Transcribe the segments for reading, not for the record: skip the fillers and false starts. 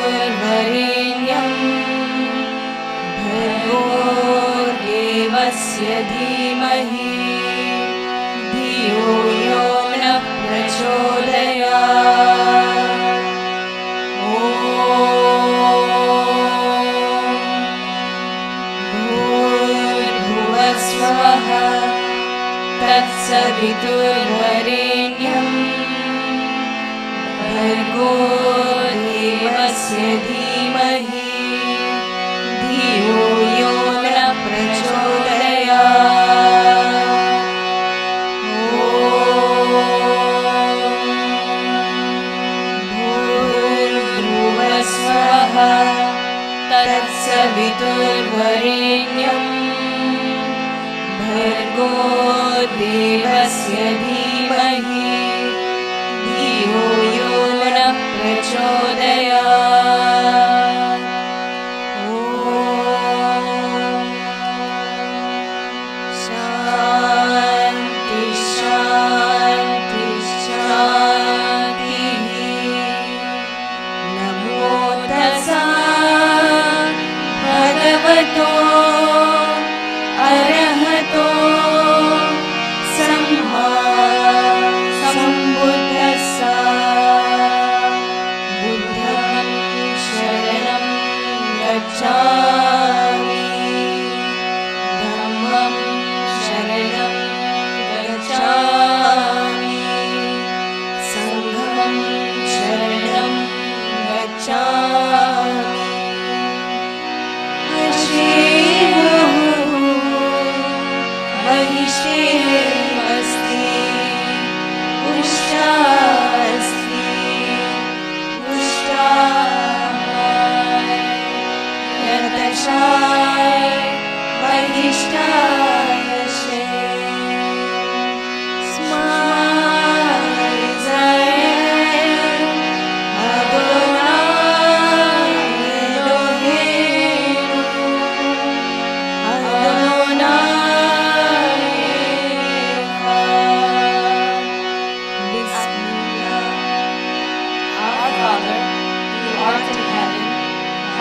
तत्सवितुर्वरेण्यं भर्गो देवस्य धीमहि धियो यो नः प्रचोदयात्। ॐ भूर्भुवः स्वः तत्सवितुर्वरेण्यं भर्गो देवस्य धीमहि धियो यो नः प्रचोदयात्। भूर्भुवः स्वः तत्सवितुर्वरेण्यं भर्गो देवस्य धीमहि धियो यो नः प्रचोदयात्। शान्ति शान्ति शान्तिः। नमो तस्सा भगवतो अरहतो सम्मा सम्बुद्धस्सा। बुद्धं शरणं गच्छामि धम्मं शरणं गच्छामि संघं शरणं गच्छामि। महिषेऽस्ति उष्टास्ति उष्टाय यतशाय महिष्टायशे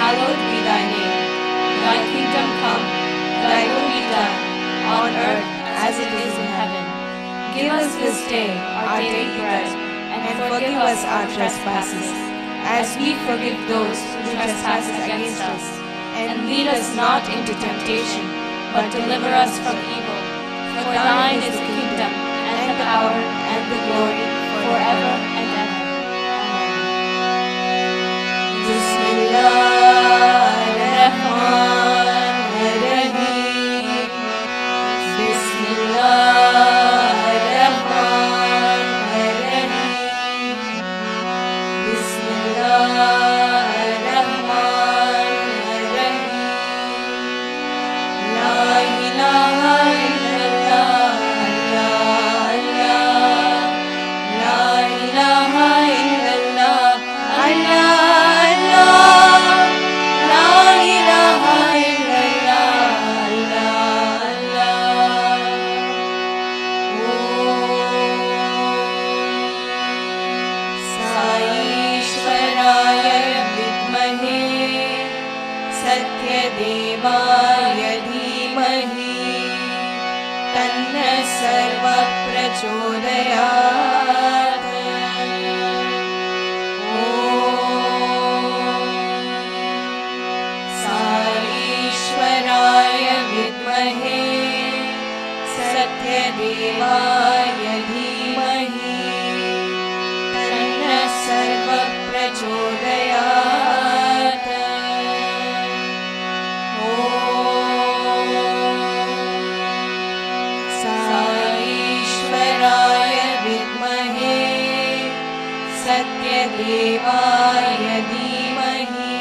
hallowed be thy name. Thy kingdom come, thy will be done, on earth as it is in heaven. Give us this day our daily bread, and forgive us our trespasses, as we forgive those who trespass against us. And lead us not into temptation, but deliver us from evil. For thine is the kingdom, and the power, and the glory, forever and ever. Amen. Bismillahirrahmanirrahim. Bismillahirrahmanirrahim. Bismillahirrahmanirrahim. La ilaha illallah, Allah, la ilaha illallah, Allah. सत्यदेवाय धीमहि तन्नः सर्वः प्रचोदयात्। ॐ साईश्वराय विद्महे सत्यदेवाय धीमहि तन्नः सर्वः प्रचोदयात्। साईश्वराय विद्महे सत्यदेवाय धीमहि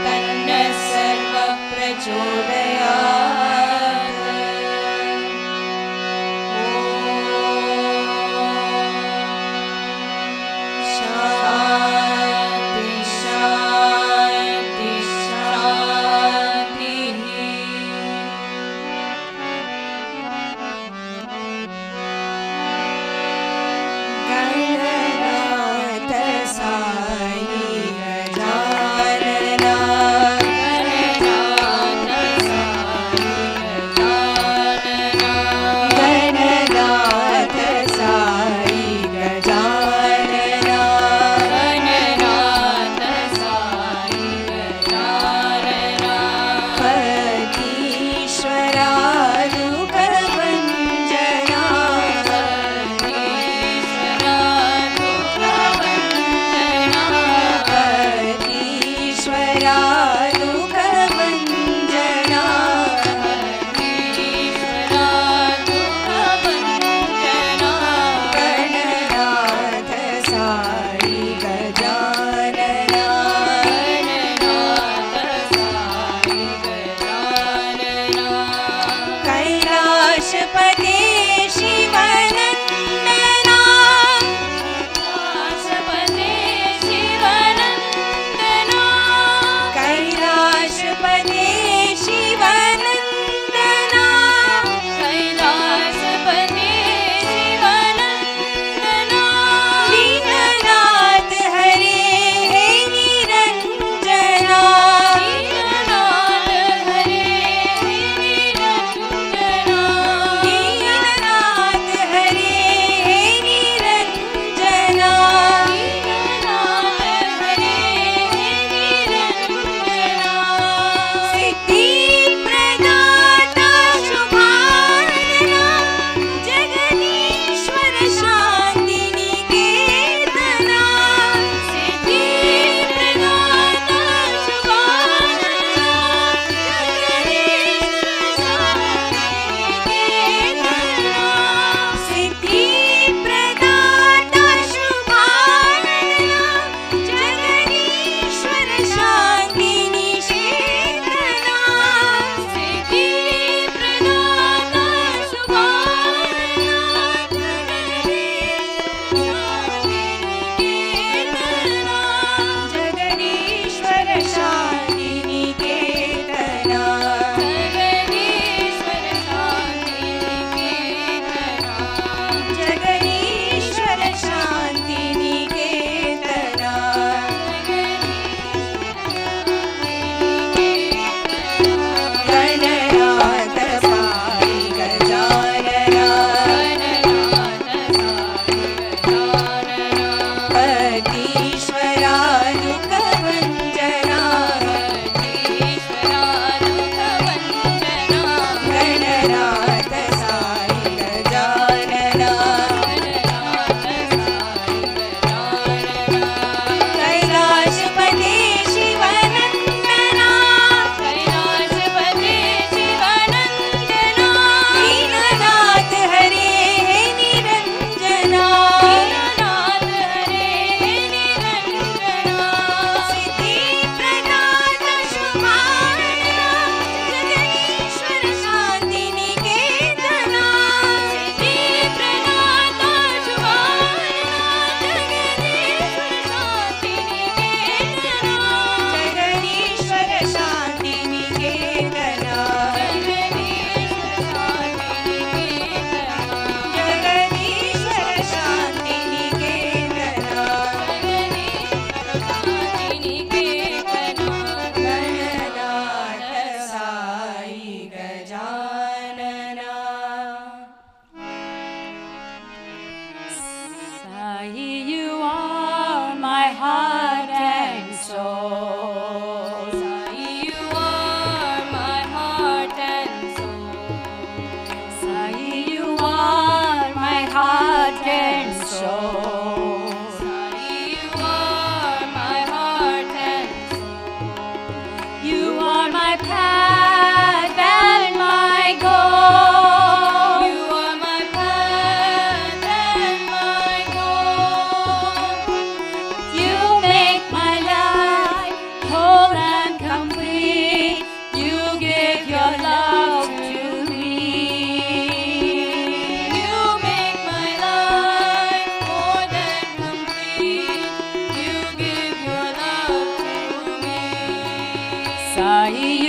तन्नः सर्वः प्रचोदयात्। शान्ति शान्ति शान्तिः। Gananath Sai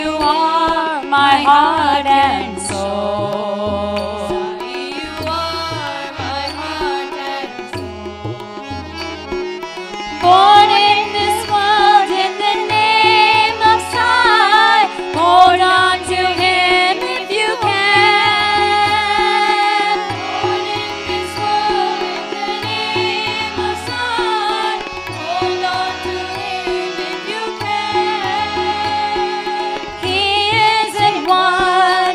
you are my heart and soul. You are my heart and soul. Born in this world in the name of Sai. Hold on to him if you can. Born in this world in the name of Sai. Hold on to him if you can. He isn't one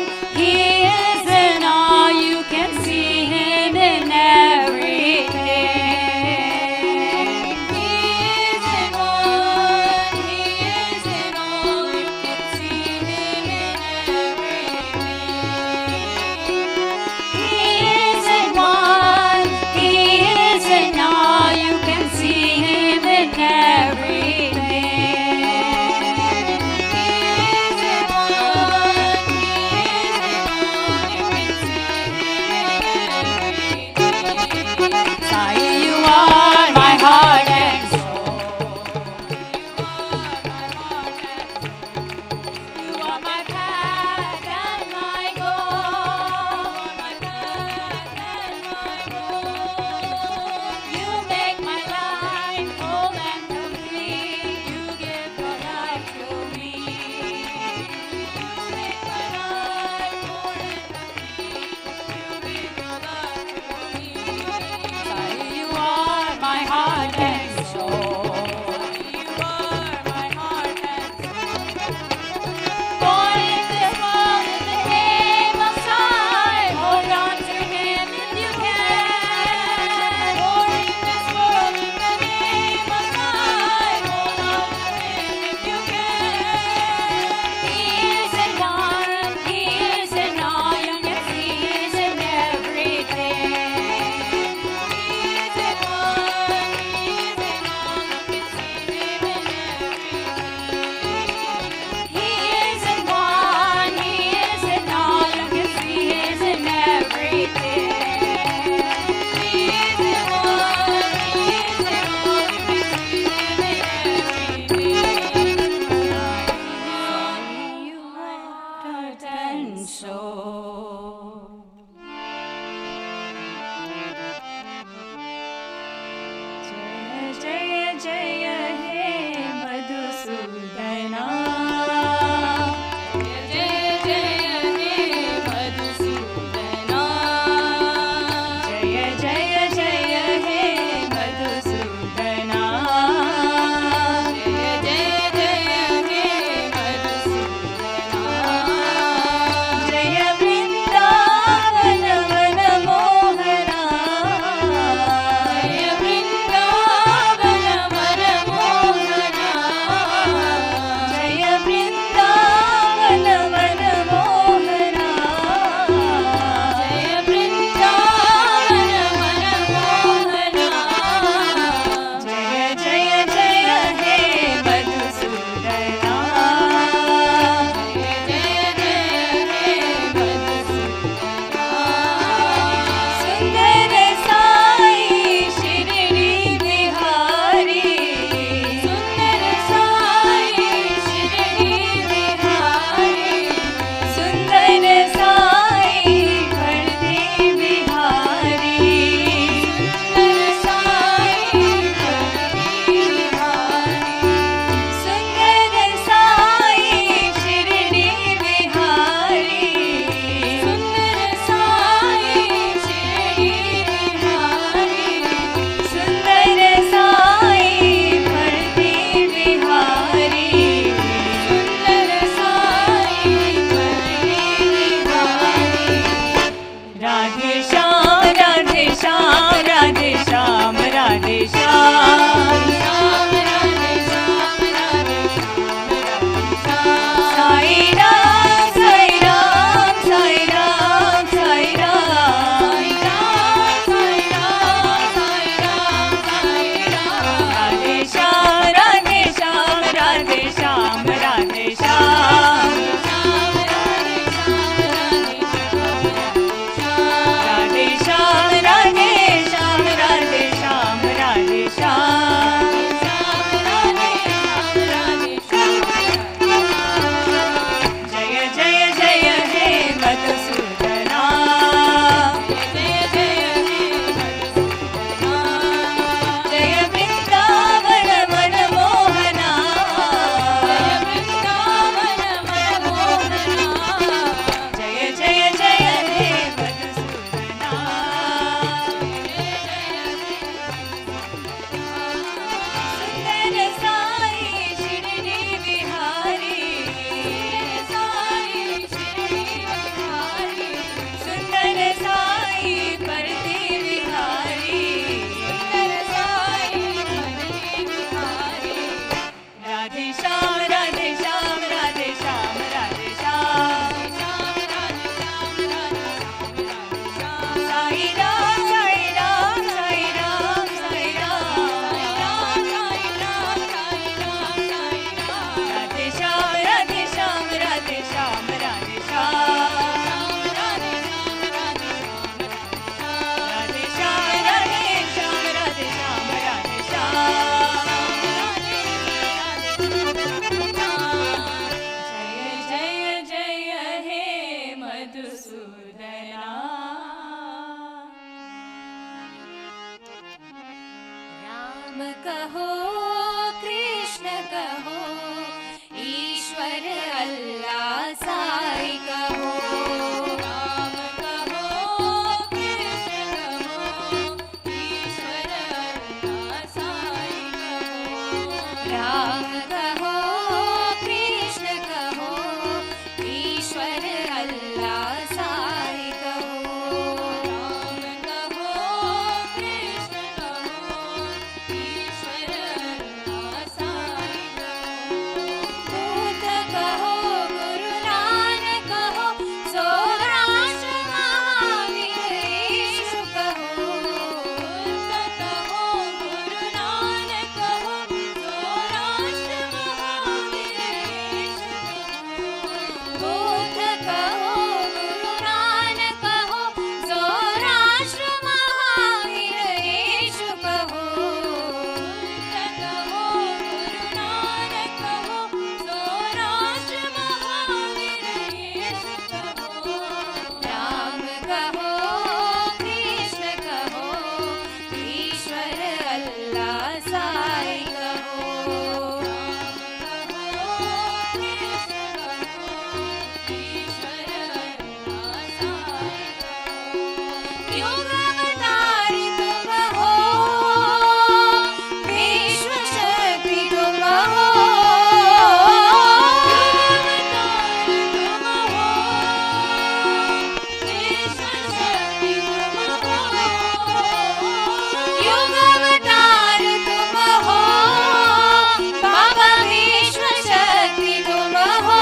Ram कहो कृष्ण कहो ईश्वर अल्लाह साई कहो। राम कहो कृष्ण कहो ईश्वर अल्लाह साई कहो। बुद्ध कहो गुरु नानक कहो सौराष्ट्र महावीर यीशु कहो। बुद्ध कहो गुरु नानक कहो सौराष्ट्र महावीर यीशु कहो। बुद्ध कहो गुरु नानक कहो सौराष्ट्र महावीर यीशु कहो। बुद्ध कहो गुरु नानक कहो सौराष्ट्र महावीर यीशु कहो। राम कहो कृष्ण कहो ईश्वर अल्लाह साई कहो। राम कहो कृष्ण कहो ईश्वर अल्लाह साई कहो। युग अवतारी तुम हो विश्व शक्ति तुम हो। युग अवतार तुम हो बाबा विश्व शक्ति तुम हो।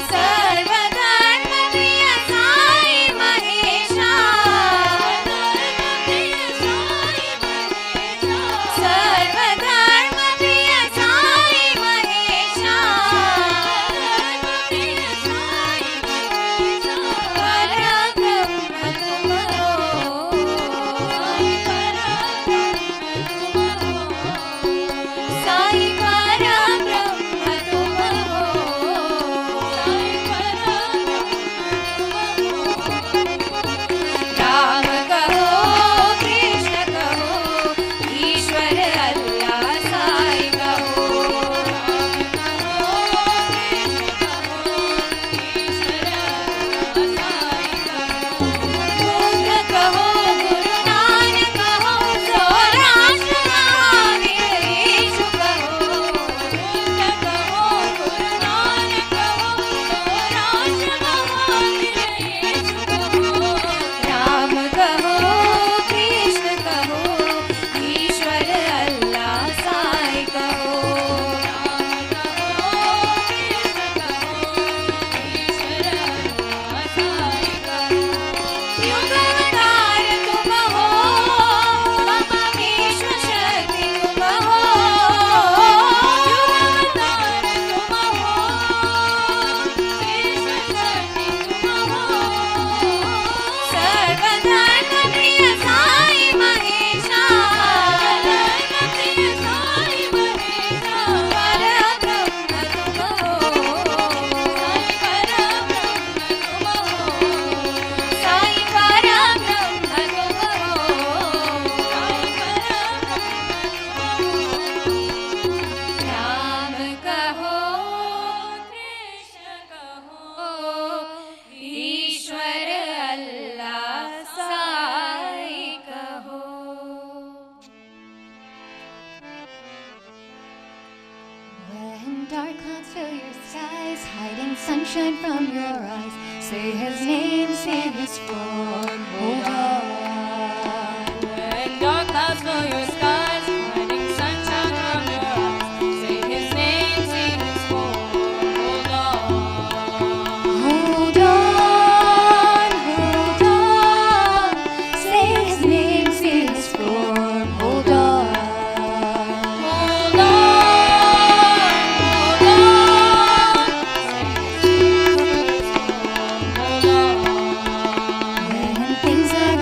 सर्वधर्म प्रिय साई महेशा। सर्वधर्म प्रिय साई महेशा। परब्रह्म तुम हो। साई परब्रह्म तुम हो। राम कहो कृष्ण कहो ईश्वर अल्लाह साई कहो। बुद्ध कहो गुरु नानक कहो सौराष्ट्र महावीर यीशु कहो। बुद्ध कहो गुरु नानक कहो सौराष्ट्र महावीर यीशु कहो। राम कहो कृष्ण कहो ईश्वर अल्लाह साई कहो। राम कहो कृष्ण कहो ईश्वर अल्लाह साई कहो। युग अवतार तुम हो बाबा विश्व शक्ति तुम हो। युग अवतार तुम हो विश्व शक्ति तुम हो। सर्वधर्म प्रिय साई महेशा। प्रिय साई महेशा। परब्रह्म तुम हो। साई परब्रह्म तुम हो। साई परब्रह्म तुम हो। साई परब्रह्म। राम कहो कृष्ण कहो ईश्वर अल्लाह साई कहो। When dark clouds fill your skies, hiding sunshine from your eyes, say his name, say his form, hold on. When dark clouds fill your skies, hiding sunshine from your eyes, say his name, say his form, hold on. Hold on, say his name, say his form, hold on. Hold on, hold on. Say his name, say his form, hold on. When things are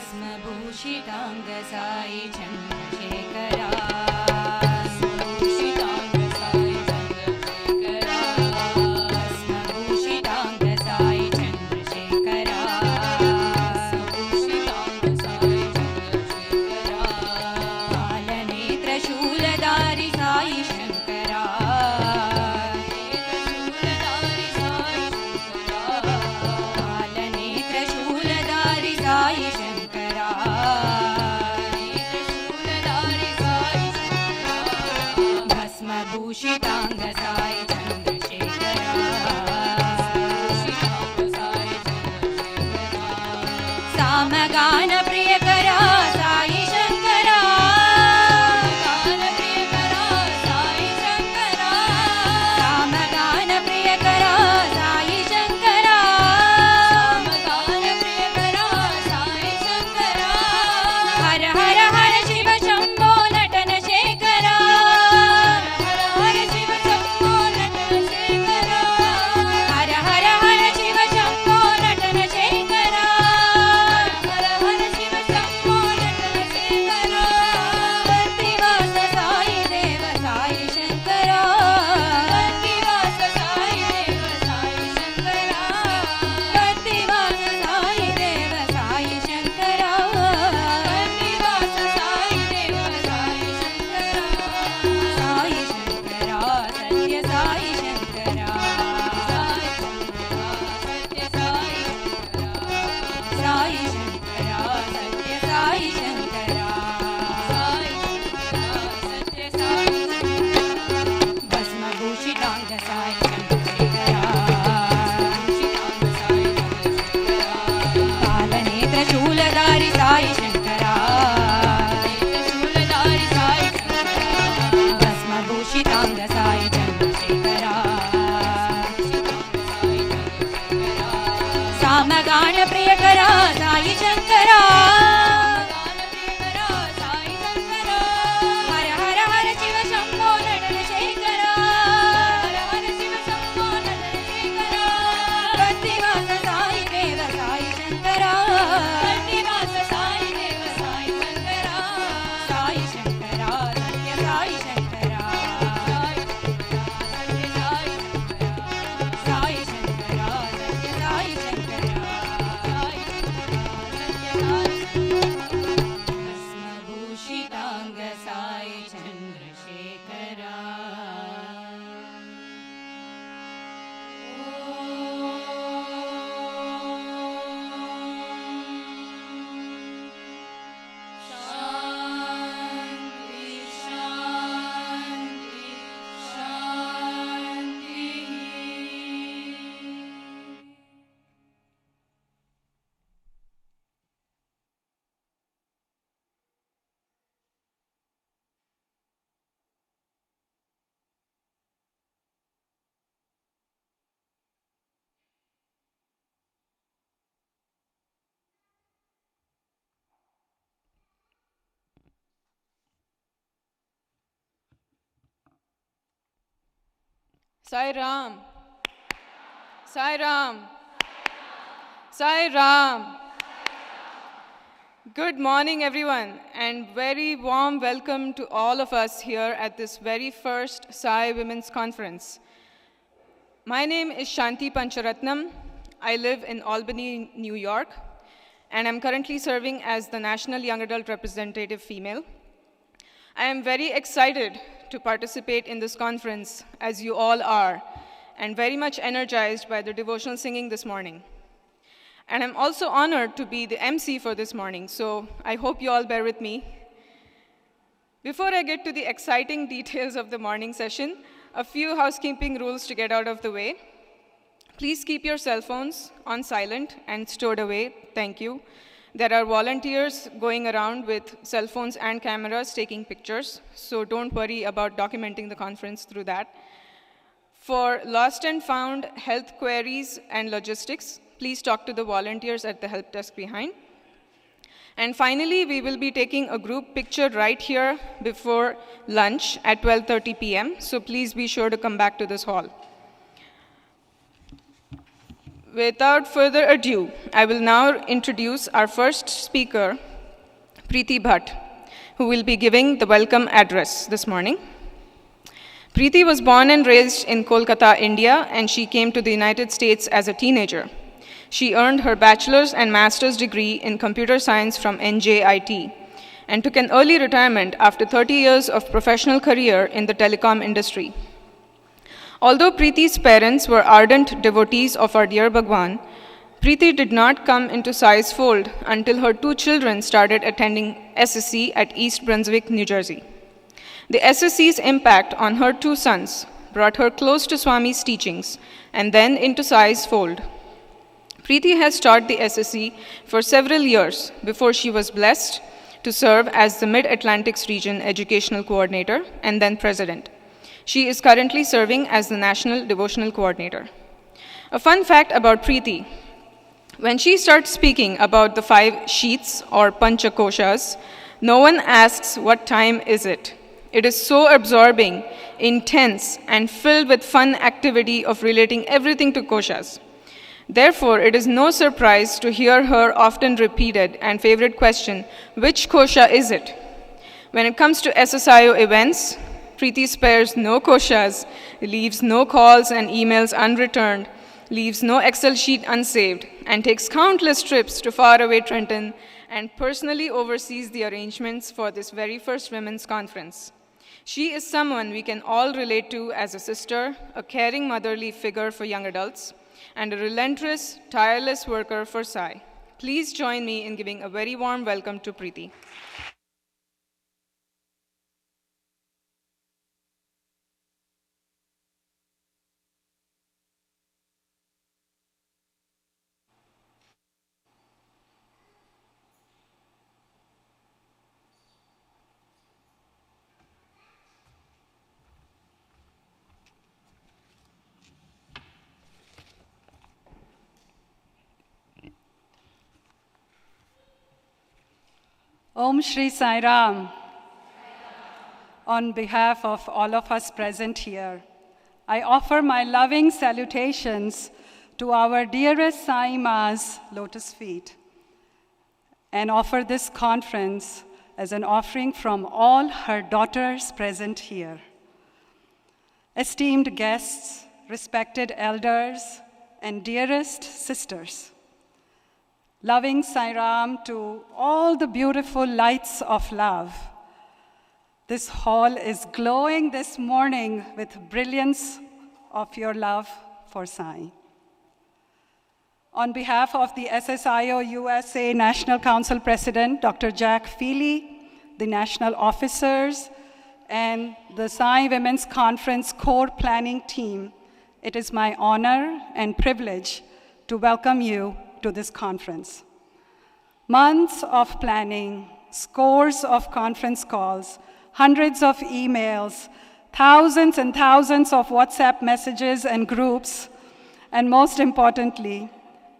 भस्मभूषिताङ्ग Sai Chandrashekhara भूषितांग Sai Chandrasekhara सामगान प्रियकरा Sai Shankara गान प्रियकरा साई शंकरा सामगान प्रियकरा साई शंकरा सामगान प्रियकरा साई शंकरा हर हर हर शिव शंभो नटन शेखरा शूलधारी साई शंकरा भस्मभूषितांग साई चंद्रशेखरा सामगान प्रियकरा साई शंकरा हर हर हर शिव शंभो नटन शेखरा हर हर शिव शंभो नटन शेखरा प्रतिवास साई देव Sai Shankara Sai Ram, Sai Ram, Sai Ram. Good morning, everyone, and very warm welcome to all of us here at this very first Sai Women's Conference. My name is Shanti Pancharatnam. I live in Albany, New York, and I'm currently serving as the National Young Adult Representative Female. I am very excited to participate in this conference, as you all are, and very much energized by the devotional singing this morning. And I'm also honored to be the MC for this morning, so I hope you all bear with me. Before I get to the exciting details of the morning session, a few housekeeping rules to get out of the way. Please keep your cell phones on silent and stored away, thank you. There are volunteers going around with cell phones and cameras taking pictures, so don't worry about documenting the conference through that. For lost and found health queries and logistics, please talk to the volunteers at the help desk behind. And finally, we will be taking a group picture right here before lunch at 12:30 p.m., so please be sure to come back to this hall. Without further ado, I will now introduce our first speaker, Preeti Bhatt, who will be giving the welcome address this morning. Preeti was born and raised in Kolkata, India, and she came to the United States as a teenager. She earned her bachelor's and master's degree in computer science from NJIT and took an early retirement after 30 years of professional career in the telecom industry. Although Preeti's parents were ardent devotees of our dear Bhagwan, Preeti did not come into Sai's fold until her two children started attending SSC at East Brunswick, New Jersey. The SSC's impact on her two sons brought her close to Swami's teachings and then into Sai's fold. Preeti has taught the SSC for several years before she was blessed to serve as the Mid-Atlantics Region Educational Coordinator and then President. She is currently serving as the National Devotional Coordinator. A fun fact about Preeti: when she starts speaking about the 5 sheets or panchakoshas, no one asks what time is it. It is so absorbing, intense, and filled with fun activity of relating everything to koshas. Therefore, it is no surprise to hear her often repeated and favorite question, which kosha is it? When it comes to SSIO events, Preeti spares no koshas, leaves no calls and emails unreturned, leaves no Excel sheet unsaved, and takes countless trips to faraway Trenton and personally oversees the arrangements for this very first women's conference. She is someone we can all relate to as a sister, a caring motherly figure for young adults, and a relentless, tireless worker for Sai. Please join me in giving a very warm welcome to Preeti. Om Shri Sai Ram. On behalf of all of us present here, I offer my loving salutations to our dearest Sai Ma's lotus feet and offer this conference as an offering from all her daughters present here. Esteemed guests, respected elders, and dearest sisters, loving Sai Ram to all the beautiful lights of love. This hall is glowing this morning with brilliance of your love for Sai. On behalf of the SSIO USA National Council President, Dr. Jack Feely, the national officers, and the Sai Women's Conference core planning team, it is my honor and privilege to welcome you to this conference. Months of planning, scores of conference calls, hundreds of emails, thousands and thousands of WhatsApp messages and groups, and most importantly,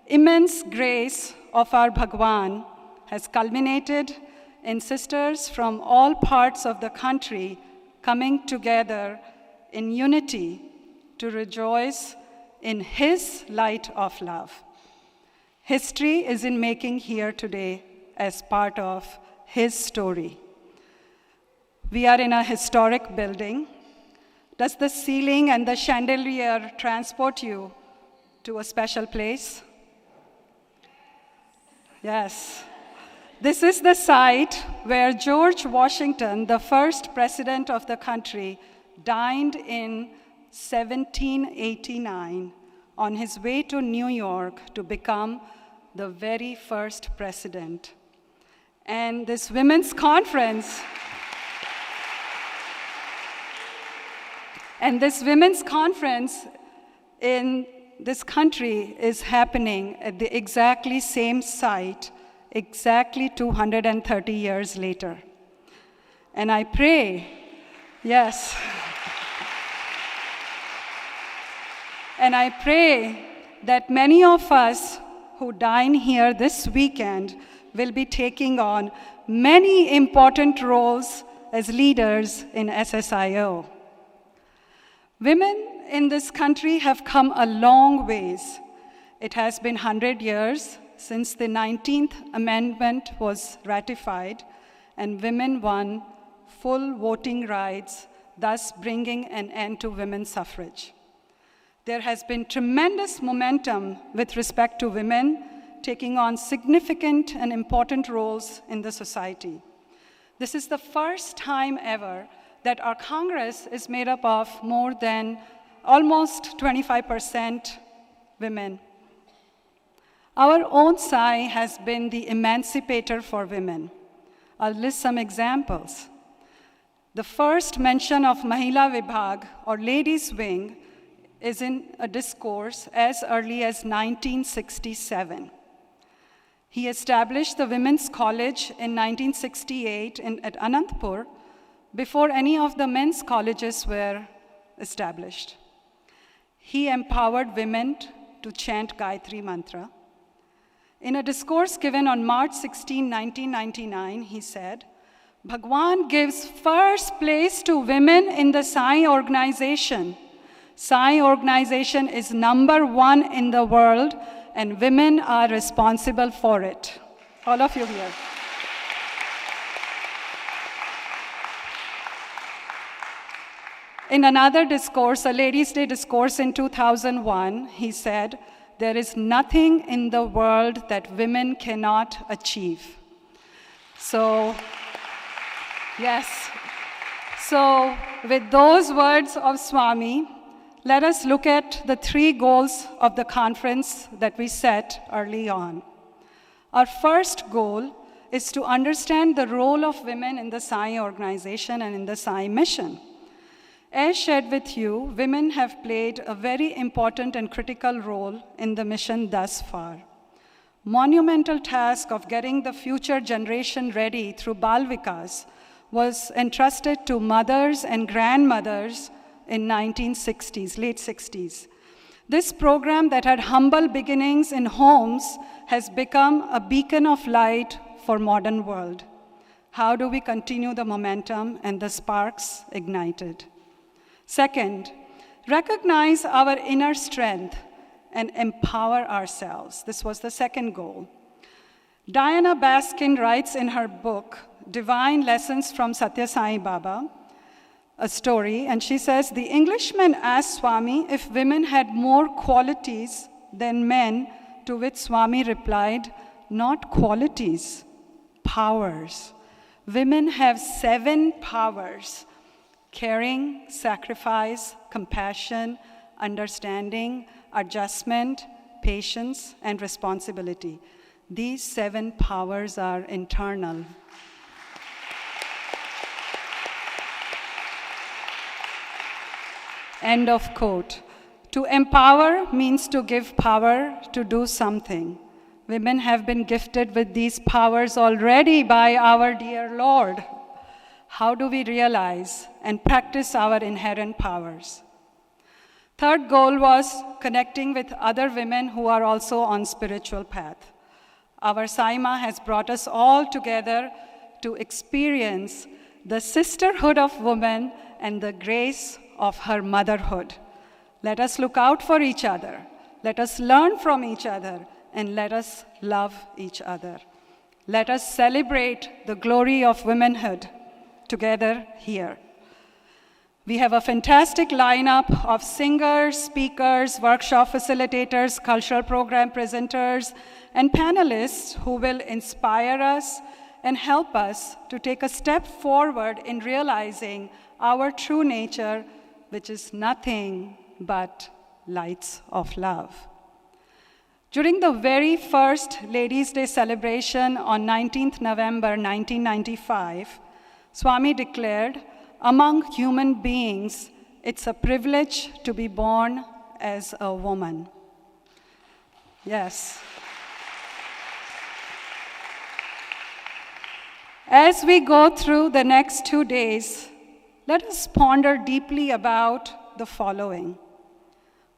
immense grace of our Bhagwan has culminated in sisters from all parts of the country coming together in unity to rejoice in His light of love. History is in making here today as part of His story. We are in a historic building. Does the ceiling and the chandelier transport you to a special place? Yes. This is the site where George Washington, the first president of the country, dined in 1789 on his way to New York to become the very first president. And this women's conference, in this country is happening at the exactly same site, exactly 230 years later. And I pray, yes, and I pray that many of us who dine here this weekend will be taking on many important roles as leaders in SSIO. Women in this country have come a long ways, It has been 100 years since the 19th Amendment was ratified and women won full voting rights, thus bringing an end to women's suffrage. There has been tremendous momentum with respect to women taking on significant and important roles in the society. This is the first time ever that our Congress is made up of more than almost 25% women. Our own SAI has been the emancipator for women. I'll list some examples. The first mention of Mahila Vibhag, or Ladies' Wing, is in a discourse as early as 1967. He established the Women's College in 1968 at Anantapur before any of the men's colleges were established. He empowered women to chant Gayatri Mantra. In a discourse given on March 16, 1999, he said, Bhagwan gives first place to women in the SAI organization. SAI organization is #1 in the world, and women are responsible for it. All of you here. In another discourse, a Ladies' Day discourse in 2001, he said, there is nothing in the world that women cannot achieve. So, yes. So, with those words of Swami, let us look at the 3 goals of the conference that we set early on. Our first goal is to understand the role of women in the SAI organization and in the SAI mission. As shared with you, women have played a very important and critical role in the mission thus far. Monumental task of getting the future generation ready through Bal Vikas was entrusted to mothers and grandmothers in 1960s, late 60s. This program that had humble beginnings in homes has become a beacon of light for modern world. How do we continue the momentum and the sparks ignited? Second, recognize our inner strength and empower ourselves. This was the second goal. Diana Baskin writes in her book, Divine Lessons from Sathya Sai Baba, a story, and she says, the Englishman asked Swami if women had more qualities than men, to which Swami replied, not qualities, powers. Women have 7 powers: caring, sacrifice, compassion, understanding, adjustment, patience, and responsibility. These 7 powers are internal. End of quote. To empower means to give power to do something. Women have been gifted with these powers already by our dear Lord. How do we realize and practice our inherent powers? Third goal was connecting with other women who are also on spiritual path. Our Saima has brought us all together to experience the sisterhood of women and the grace of her motherhood. Let us look out for each other. Let us learn from each other, and let us love each other. Let us celebrate the glory of womanhood together here. We have a fantastic lineup of singers, speakers, workshop facilitators, cultural program presenters, and panelists who will inspire us and help us to take a step forward in realizing our true nature, which is nothing but lights of love. During the very first Ladies' Day celebration on 19th November 1995, Swami declared, among human beings, it's a privilege to be born as a woman. Yes. As we go through the next 2 days, let us ponder deeply about the following.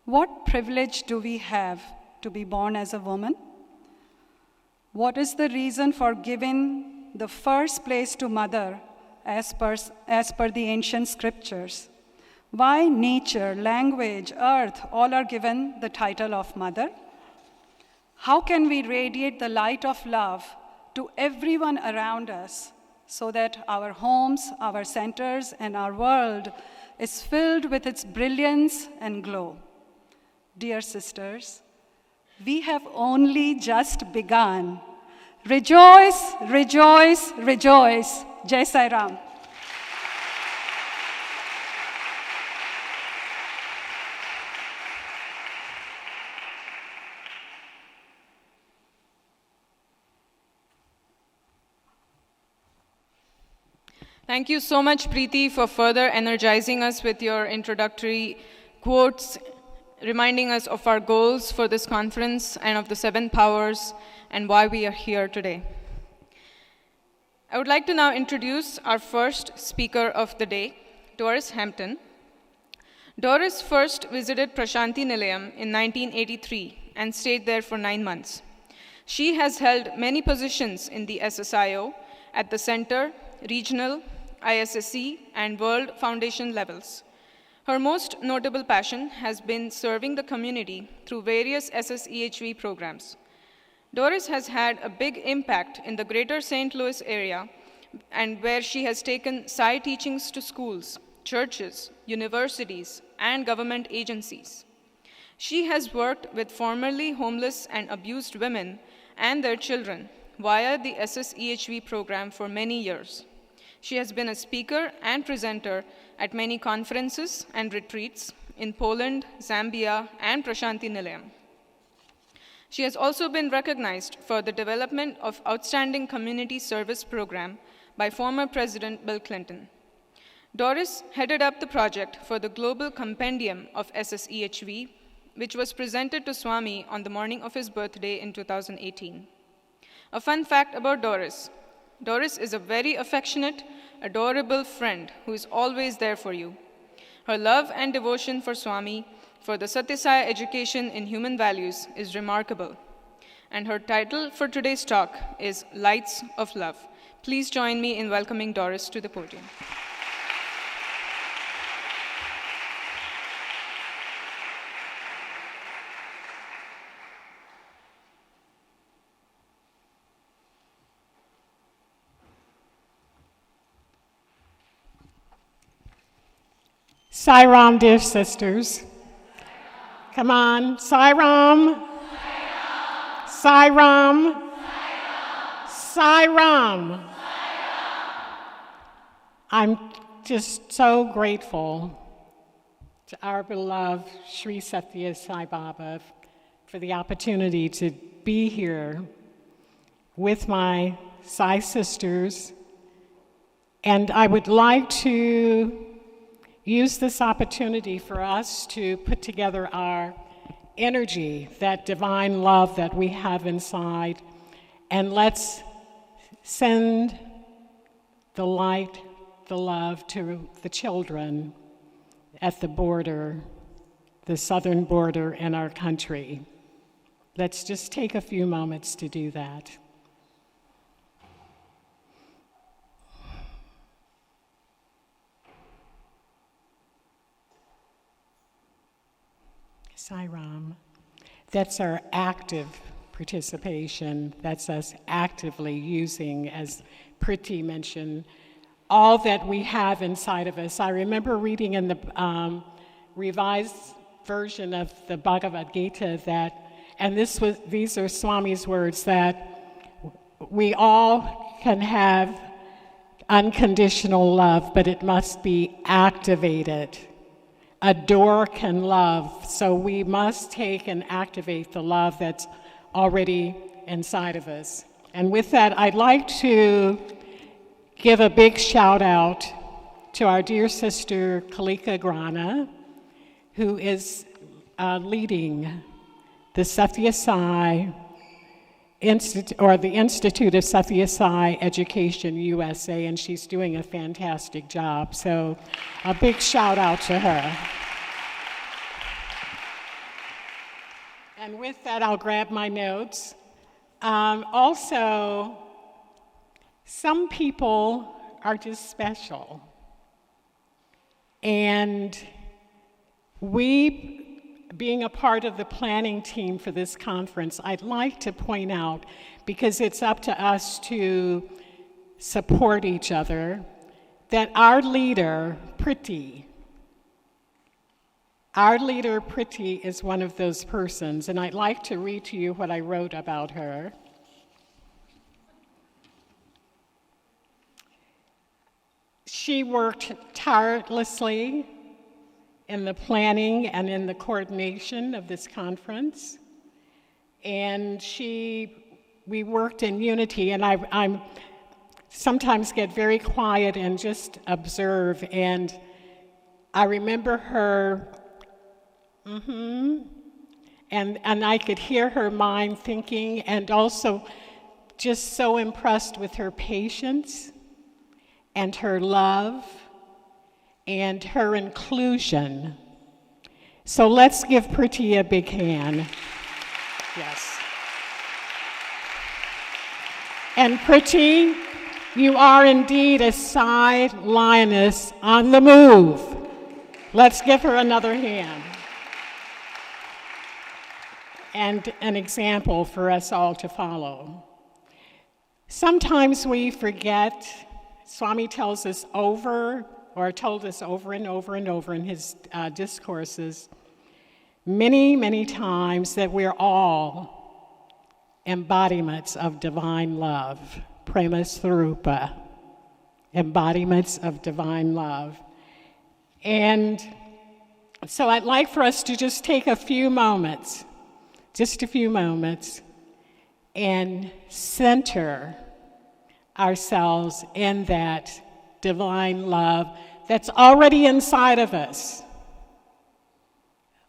What privilege do we have to be born as a woman? What is the reason for giving the first place to mother as per the ancient scriptures? Why nature, language, earth, all are given the title of mother? How can we radiate the light of love to everyone around us so that our homes, our centers, and our world is filled with its brilliance and glow? Dear sisters, we have only just begun. Rejoice, rejoice, rejoice. Jai Sai Ram. Thank you so much, Preeti, for further energizing us with your introductory quotes, reminding us of our goals for this conference and of the 7 powers and why we are here today. I would like to now introduce our first speaker of the day, Doris Hampton. Doris first visited Prashanti Nilayam in 1983 and stayed there for 9 months. She has held many positions in the SSIO at the center, regional, ISSC, and World Foundation levels. Her most notable passion has been serving the community through various SSEHV programs. Doris has had a big impact in the greater St. Louis area, and where she has taken Sai teachings to schools, churches, universities, and government agencies. She has worked with formerly homeless and abused women and their children via the SSEHV program for many years. She has been a speaker and presenter at many conferences and retreats in Poland, Zambia, and Prashanti Nilayam. She has also been recognized for the development of Outstanding Community Service Program by former President Bill Clinton. Doris headed up the project for the Global Compendium of SSEHV, which was presented to Swami on the morning of his birthday in 2018. A fun fact about Doris. Doris is a very affectionate, adorable friend who is always there for you. Her love and devotion for Swami, for the Sathya Sai education in human values is remarkable. And her title for today's talk is Lights of Love. Please join me in welcoming Doris to the podium. Sai Ram, dear sisters. Come on, Sai Ram. Sai Ram. Sai Ram. I'm just so grateful to our beloved Sri Sathya Sai Baba for the opportunity to be here with my Sai sisters. And I would like to use this opportunity for us to put together our energy, that divine love that we have inside, and let's send the light, the love to the children at the border, the southern border in our country. Let's just take a few moments to do that. Sai Ram. That's our active participation. That's us actively using, as Priti mentioned, all that we have inside of us. I remember reading in the revised version of the Bhagavad Gita that, and these are Swami's words, that we all can have unconditional love, but it must be activated. A door can love, so we must take and activate the love that's already inside of us. And with that, I'd like to give a big shout out to our dear sister Kalika Grana, who is leading the Sathya Sai the Institute of Sathya Sai Education USA, and she's doing a fantastic job. So a big shout out to her. And with that, I'll grab my notes. Also, some people are just special. And we being a part of the planning team for this conference, I'd like to point out, because it's up to us to support each other, that our leader, Priti, is one of those persons, and I'd like to read to you what I wrote about her. She worked tirelessly in the planning and in the coordination of this conference, and we worked in unity, and I'm sometimes get very quiet and just observe, and I remember her, and I could hear her mind thinking, and also just so impressed with her patience and her love and her inclusion. So let's give Priti a big hand. Yes. And Priti, you are indeed a side lioness on the move. Let's give her another hand. And an example for us all to follow. Sometimes we forget, Swami tells us told us over and over and over in his discourses, many, many times, that we're all embodiments of divine love. Prema Swarupa, embodiments of divine love. And so I'd like for us to just take a few moments, and center ourselves in that divine love that's already inside of us.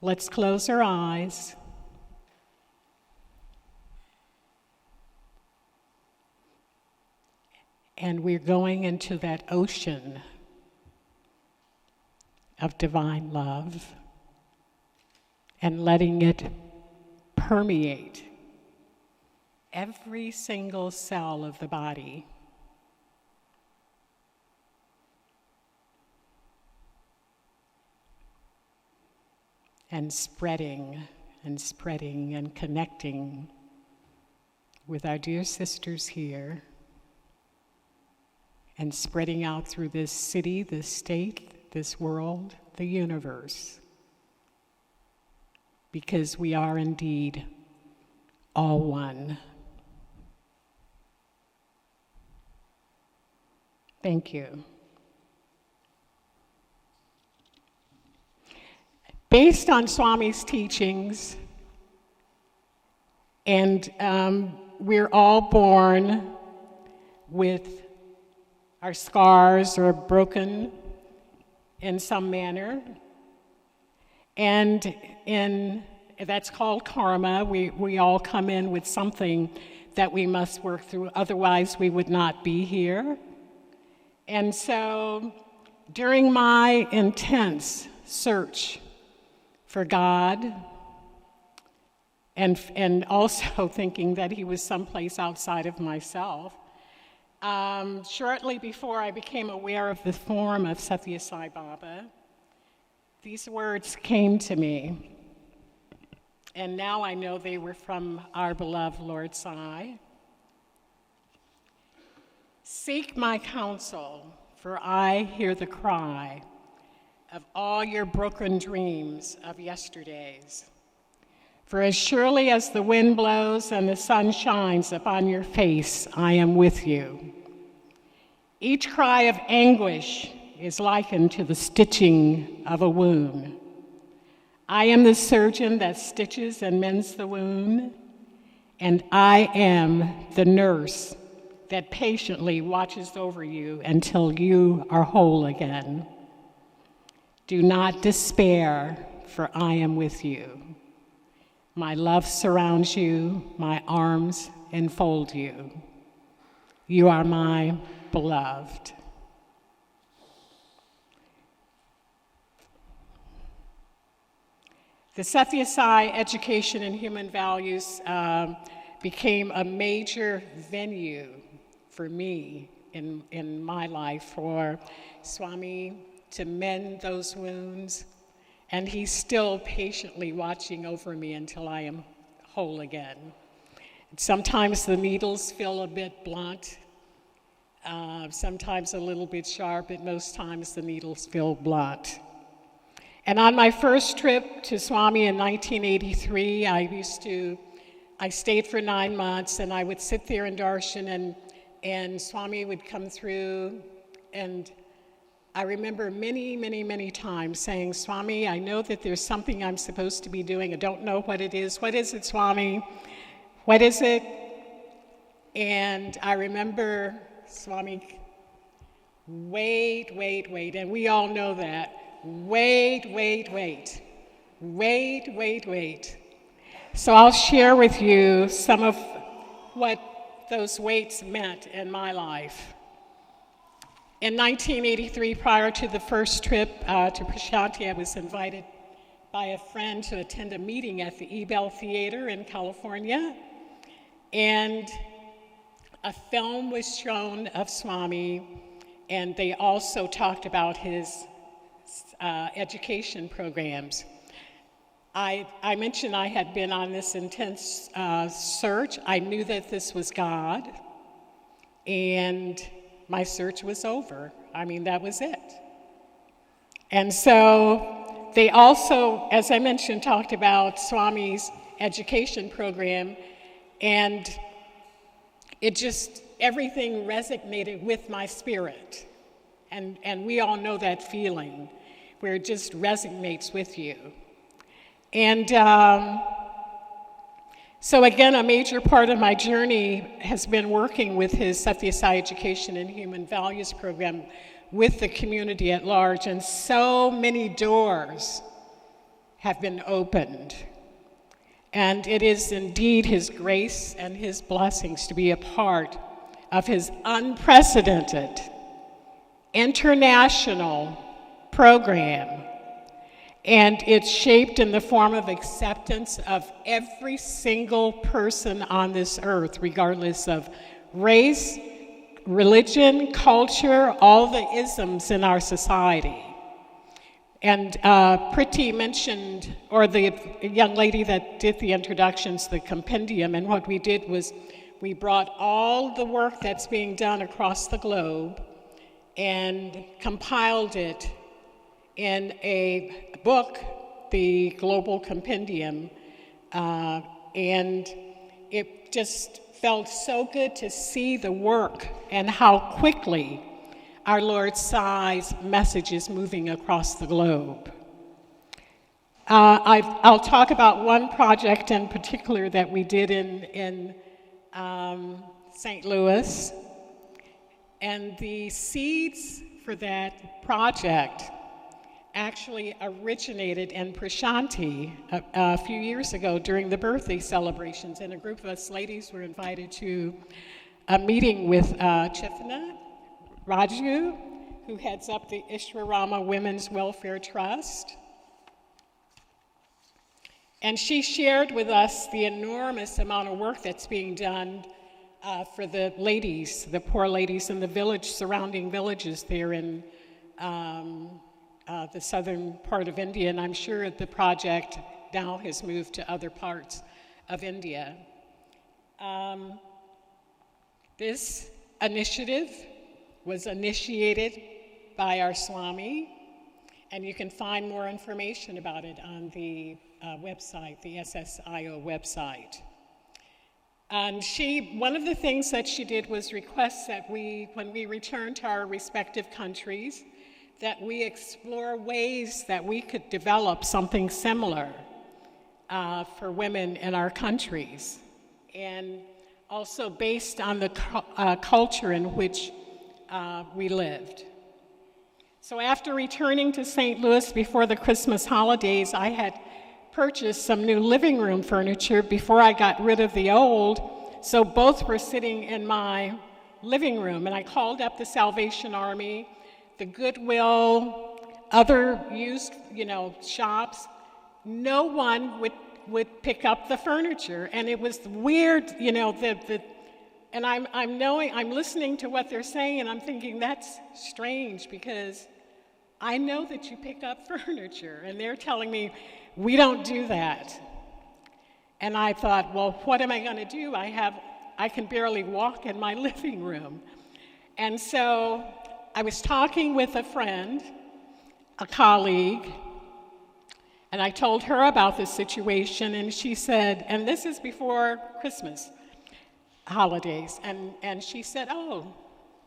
Let's close our eyes. And we're going into that ocean of divine love and letting it permeate every single cell of the body. And spreading and connecting with our dear sisters here, and spreading out through this city, this state, this world, the universe, because we are indeed all one. Thank you. Based on Swami's teachings, and we're all born with our scars or broken in some manner, and that's called karma. We all come in with something that we must work through, otherwise we would not be here. And so during my intense search for God, and also thinking that he was someplace outside of myself, shortly before I became aware of the form of Sathya Sai Baba, these words came to me, and now I know they were from our beloved Lord Sai. Seek my counsel, for I hear the cry of all your broken dreams of yesterdays. For as surely as the wind blows and the sun shines upon your face, I am with you. Each cry of anguish is likened to the stitching of a wound. I am the surgeon that stitches and mends the wound, and I am the nurse that patiently watches over you until you are whole again. Do not despair, for I am with you. My love surrounds you, my arms enfold you. You are my beloved. The Sathya Sai Education in Human Values became a major venue for me in my life, for Swami to mend those wounds and he's still patiently watching over me until I am whole again. Sometimes the needles feel a bit blunt, sometimes a little bit sharp, but most times the needles feel blunt. And on my first trip to Swami in 1983, I stayed for 9 months, and I would sit there in darshan, and Swami would come through, and I remember many, many, many times saying, Swami, I know that there's something I'm supposed to be doing. I don't know what it is. What is it, Swami? What is it? And I remember Swami, wait, and we all know that. Wait. So I'll share with you some of what those waits meant in my life. In 1983, prior to the first trip to Prashanti, I was invited by a friend to attend a meeting at the Ebell Theater in California. And a film was shown of Swami, and they also talked about his education programs. I mentioned I had been on this intense search. I knew that this was God, and my search was over. I mean, that was it. And so they also, as I mentioned, talked about Swami's education program, and it just, everything resonated with my spirit. And we all know that feeling where it just resonates with you. And so again, a major part of my journey has been working with his Sathya Education and Human Values program with the community at large, and so many doors have been opened. And it is indeed his grace and his blessings to be a part of his unprecedented international program. And it's shaped in the form of acceptance of every single person on this earth, regardless of race, religion, culture, all the isms in our society. And Priti mentioned, or the young lady that did the introductions, the compendium, and what we did was we brought all the work that's being done across the globe and compiled it in a book, the Global Compendium, and it just felt so good to see the work and how quickly our Lord Sai's message is moving across the globe. I'll talk about one project in particular that we did in St. Louis, and the seeds for that project actually originated in Prashanti a few years ago during the birthday celebrations, and a group of us ladies were invited to a meeting with Chifna Raju, who heads up the Ishwarama Women's Welfare Trust. And she shared with us the enormous amount of work that's being done for the ladies, the poor ladies in the surrounding villages there in the southern part of India, and I'm sure the project now has moved to other parts of India. This initiative was initiated by our Swami, and you can find more information about it on the website, the SSIO website. And one of the things that she did was request that when we return to our respective countries, that we explore ways that we could develop something similar for women in our countries, and also based on the culture in which we lived. So after returning to St. Louis before the Christmas holidays, I had purchased some new living room furniture before I got rid of the old, so both were sitting in my living room, and I called up the Salvation Army, the Goodwill, other used, shops. No one would pick up the furniture, and it was weird, and I'm listening to what they're saying, and I'm thinking that's strange because I know that you pick up furniture. And they're telling me, we don't do that. And I thought, well, what am I going to do? I can barely walk in my living room. And so I was talking with a friend, a colleague, and I told her about this situation, and she said, and this is before Christmas holidays, and she said, oh,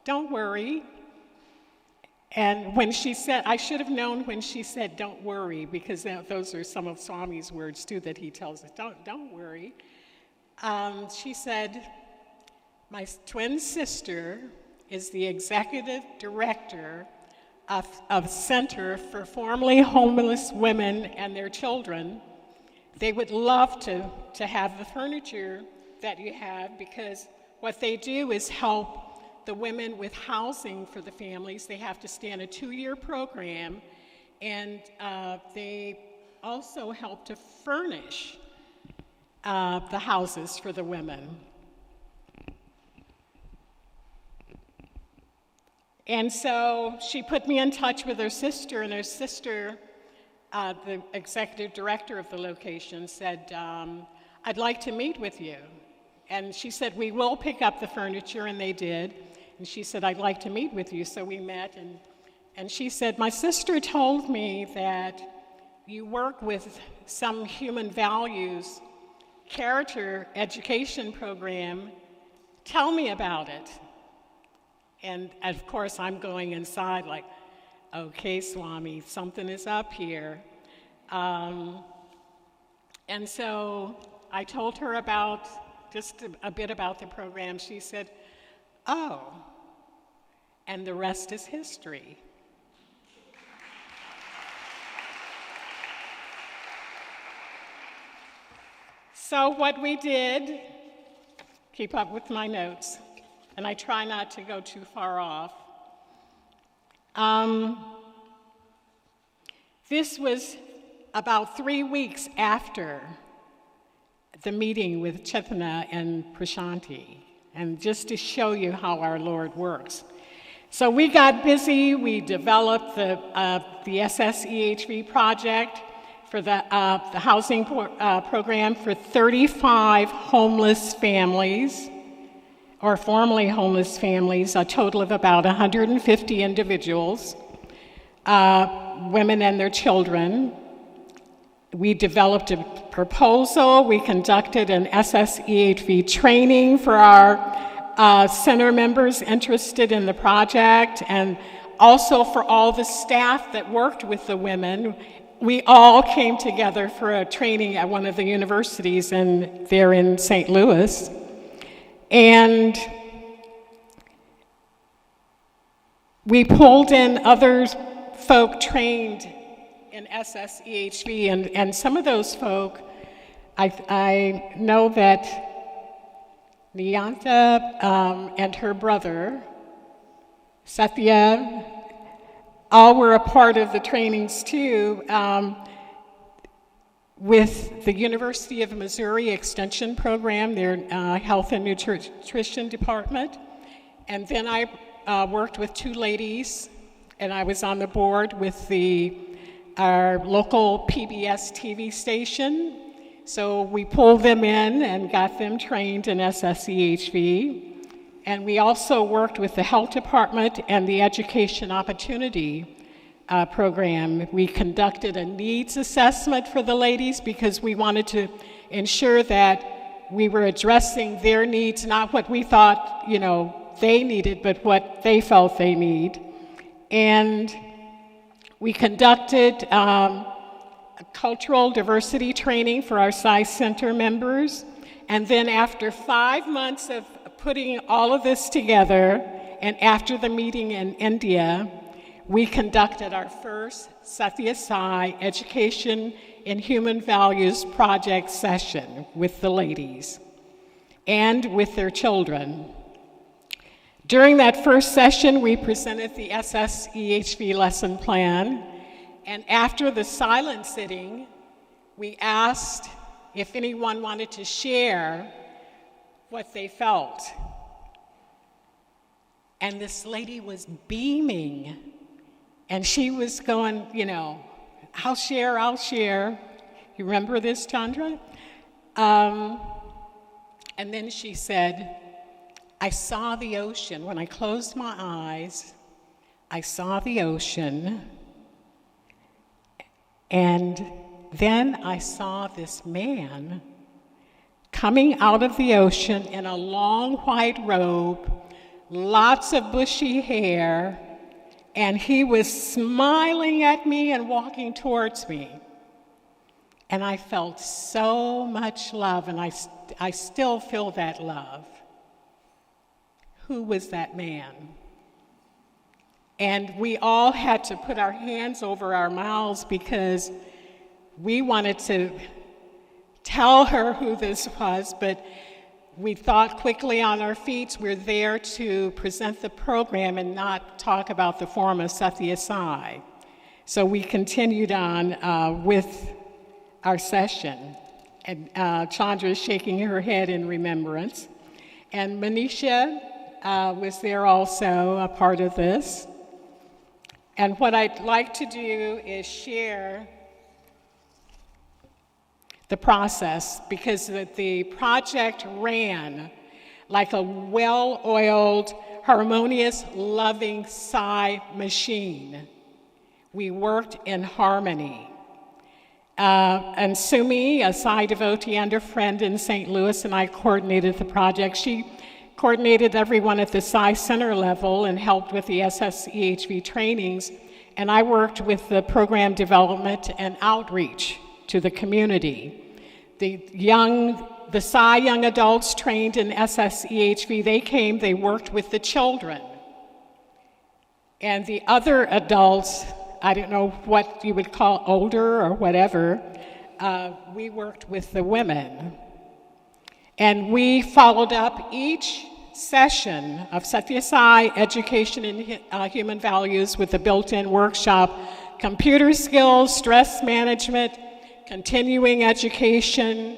don't worry. And when she said, I should have known when she said, don't worry, because those are some of Swami's words too that he tells us, don't worry. She said, my twin sister is the executive director of Center for Formerly Homeless Women and Their Children. They would love to have the furniture that you have, because what they do is help the women with housing for the families. They have to stay in a 2-year program, and they also help to furnish the houses for the women. And so she put me in touch with her sister, and her sister, the executive director of the location, said, I'd like to meet with you. And she said, we will pick up the furniture, and they did. And she said, I'd like to meet with you. So we met, and she said, my sister told me that you work with some human values character education program. Tell me about it. And of course, I'm going inside like, okay, Swami, something is up here. And so I told her about just a bit about the program. She said, oh, and the rest is history. So what we did, keep up with my notes, and I try not to go too far off. This was about 3 weeks after the meeting with Chaitanya and Prashanti, and just to show you how our Lord works. So we got busy. We developed the SSEHV project for the housing program for 35 homeless families, or formerly homeless families, a total of about 150 individuals, women and their children. We developed a proposal. We conducted an SSEHV training for our center members interested in the project, and also for all the staff that worked with the women. We all came together for a training at one of the universities there in St. Louis. And we pulled in other folk trained in SSEHV, and some of those folk, I know that Niyanta and her brother, Sathya, all were a part of the trainings too, with the University of Missouri Extension Program, their Health and Nutrition Department. And then I worked with 2 ladies, and I was on the board with our local PBS TV station. So we pulled them in and got them trained in SSEHV. And we also worked with the Health Department and the Education Opportunity program. We conducted a needs assessment for the ladies because we wanted to ensure that we were addressing their needs, not what we thought, they needed, but what they felt they need. And we conducted a cultural diversity training for our SCI Center members. And then after 5 months of putting all of this together, and after the meeting in India, we conducted our first Sathya Sai Education in Human Values project session with the ladies and with their children. During that first session, we presented the SSEHV lesson plan, and after the silent sitting, we asked if anyone wanted to share what they felt. And this lady was beaming. And she was going, I'll share. You remember this, Chandra? And then she said, I saw the ocean. When I closed my eyes, I saw the ocean. And then I saw this man coming out of the ocean in a long white robe, lots of bushy hair, and he was smiling at me and walking towards me. And I felt so much love, and I still feel that love. Who was that man? And we all had to put our hands over our mouths because we wanted to tell her who this was, but we thought quickly on our feet. We're there to present the program and not talk about the form of Sathya Sai. So we continued on with our session. And Chandra is shaking her head in remembrance. And Manisha was there also, a part of this. And what I'd like to do is share the process, because the project ran like a well-oiled, harmonious, loving Sai machine. We worked in harmony. And Sumi, a Sai devotee and a friend in St. Louis, and I coordinated the project. She coordinated everyone at the Sai Center level and helped with the SSEHV trainings, and I worked with the program development and outreach to the community. The Sai young adults trained in SSEHV, they came, they worked with the children. And the other adults, I don't know what you would call older or whatever, we worked with the women. And we followed up each session of Sathya Sai Education in Human Values with a built-in workshop, computer skills, stress management, continuing education,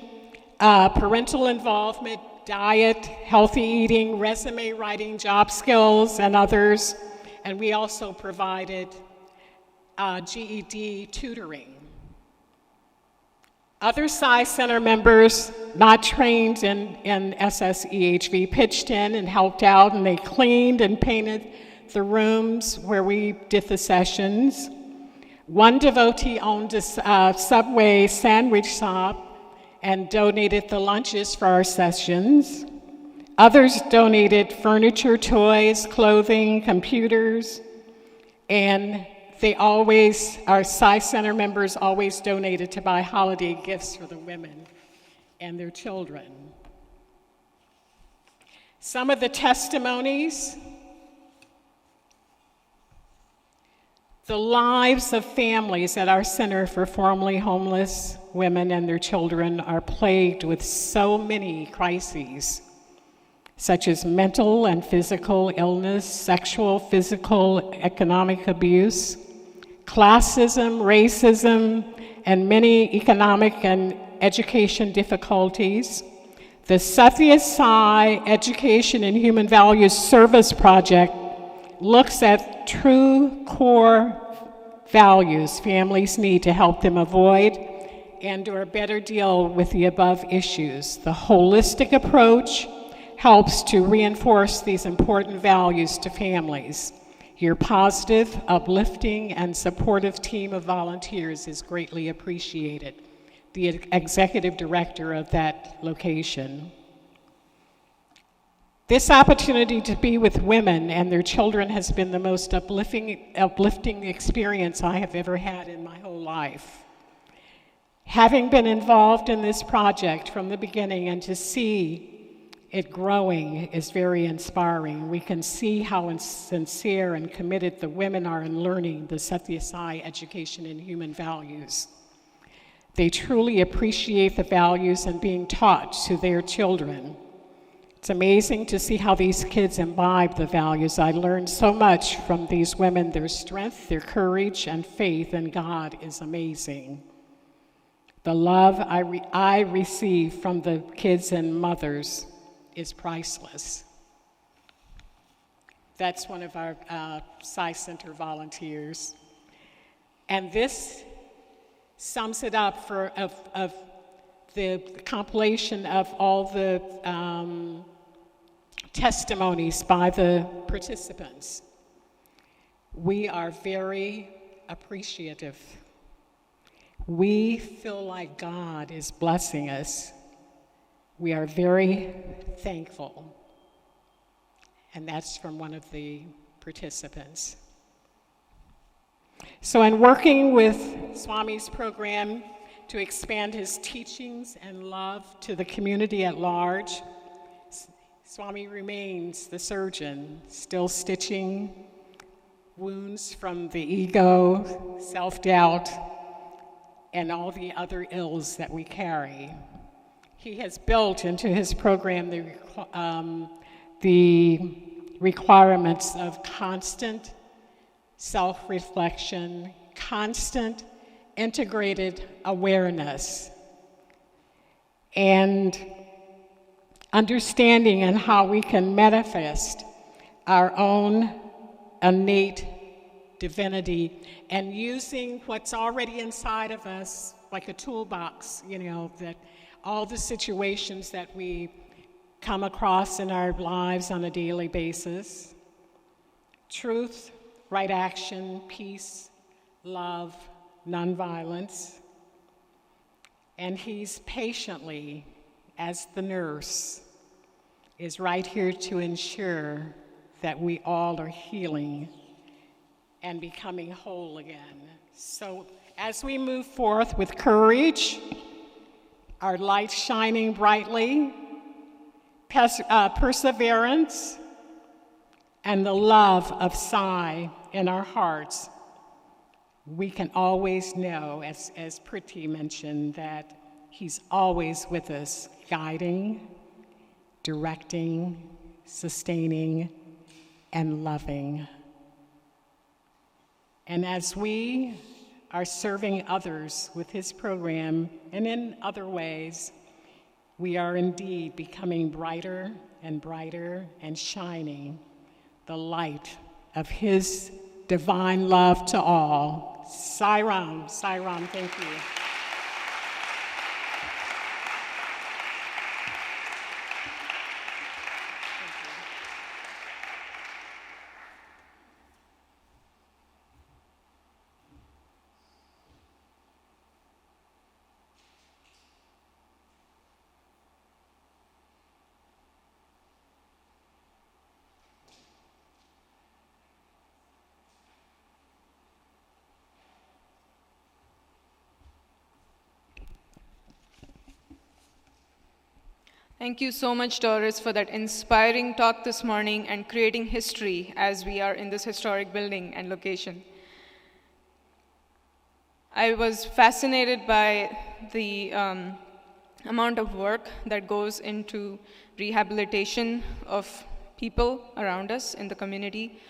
parental involvement, diet, healthy eating, resume writing, job skills, and others. And we also provided GED tutoring. Other Sai Center members not trained in SSEHV pitched in and helped out, and they cleaned and painted the rooms where we did the sessions. One devotee owned a Subway sandwich shop and donated the lunches for our sessions. Others donated furniture, toys, clothing, computers, and our Sai Center members always donated to buy holiday gifts for the women and their children. Some of the testimonies: the lives of families at our Center for Formerly Homeless Women and their children are plagued with so many crises, such as mental and physical illness, sexual, physical, economic abuse, classism, racism, and many economic and education difficulties. The Sathya Sai Education in Human Values Service Project looks at true core values families need to help them avoid and/or better deal with the above issues. The holistic approach helps to reinforce these important values to families. Your positive, uplifting, and supportive team of volunteers is greatly appreciated. The executive director of that location. This opportunity to be with women and their children has been the most uplifting experience I have ever had in my whole life. Having been involved in this project from the beginning and to see it growing is very inspiring. We can see how sincere and committed the women are in learning the Sathya Sai Education in Human Values. They truly appreciate the values and being taught to their children. It's amazing to see how these kids imbibe the values. I learned so much from these women. Their strength, their courage, and faith in God is amazing. The love I receive from the kids and mothers is priceless. That's one of our Psi Center volunteers. And this sums it up of the compilation of all the testimonies by the participants. We are very appreciative. We feel like God is blessing us. We are very thankful. And that's from one of the participants. So in working with Swami's program to expand his teachings and love to the community at large, Swami remains the surgeon, still stitching wounds from the ego, self-doubt, and all the other ills that we carry. He has built into his program the requirements of constant self-reflection, constant integrated awareness, and understanding and how we can manifest our own innate divinity and using what's already inside of us like a toolbox, that all the situations that we come across in our lives on a daily basis, truth, right action, peace, love, nonviolence, and he's patiently, as the nurse, is right here to ensure that we all are healing and becoming whole again. So as we move forth with courage, our light shining brightly, perseverance, and the love of Sai in our hearts, we can always know, as Priti mentioned, that he's always with us, guiding, directing, sustaining, and loving. And as we are serving others with his program and in other ways, we are indeed becoming brighter and brighter and shining the light of his divine love to all. Sai Ram, thank you. Thank you so much, Doris, for that inspiring talk this morning and creating history as we are in this historic building and location. I was fascinated by the amount of work that goes into rehabilitation of people around us in the community.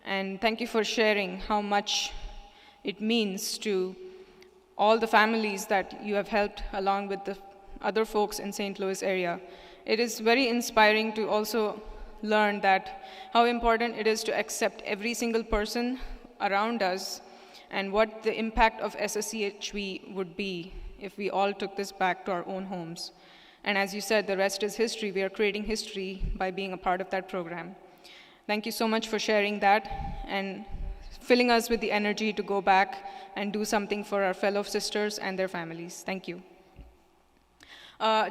And thank you for sharing how much it means to all the families that you have helped along with the other folks in St. Louis area. It is very inspiring to also learn that how important it is to accept every single person around us and what the impact of SSCHV would be if we all took this back to our own homes. And as you said, the rest is history. We are creating history by being a part of that program. Thank you so much for sharing that and filling us with the energy to go back and do something for our fellow sisters and their families. Thank you.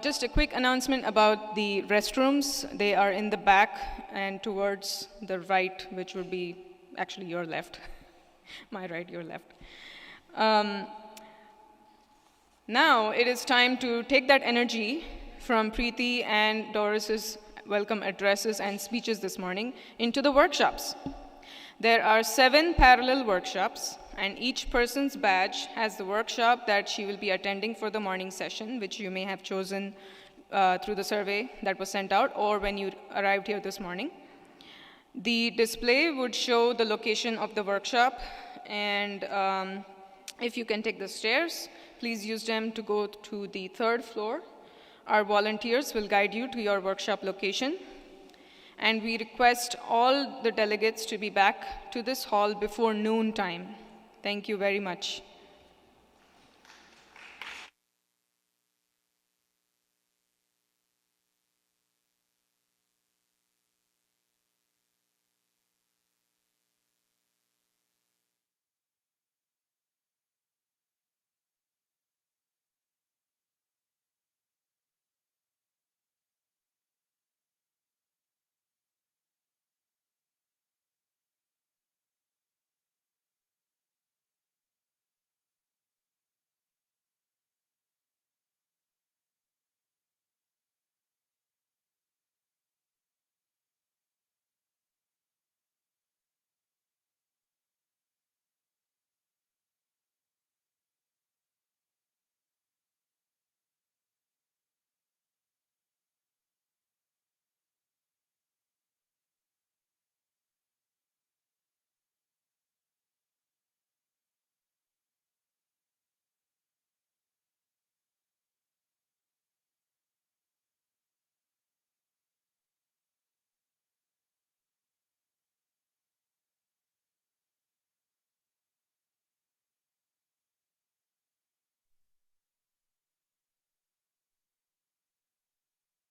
Just a quick announcement about the restrooms. They are in the back and towards the right, which would be actually your left. My right, your left. Now it is time to take that energy from Preeti and Doris's welcome addresses and speeches this morning into the workshops. There are 7 parallel workshops, and each person's badge has the workshop that she will be attending for the morning session, which you may have chosen through the survey that was sent out or when you arrived here this morning. The display would show the location of the workshop, and if you can take the stairs, please use them to go to the 3rd floor. Our volunteers will guide you to your workshop location. and we request all the delegates to be back to this hall before noon time. Thank you very much.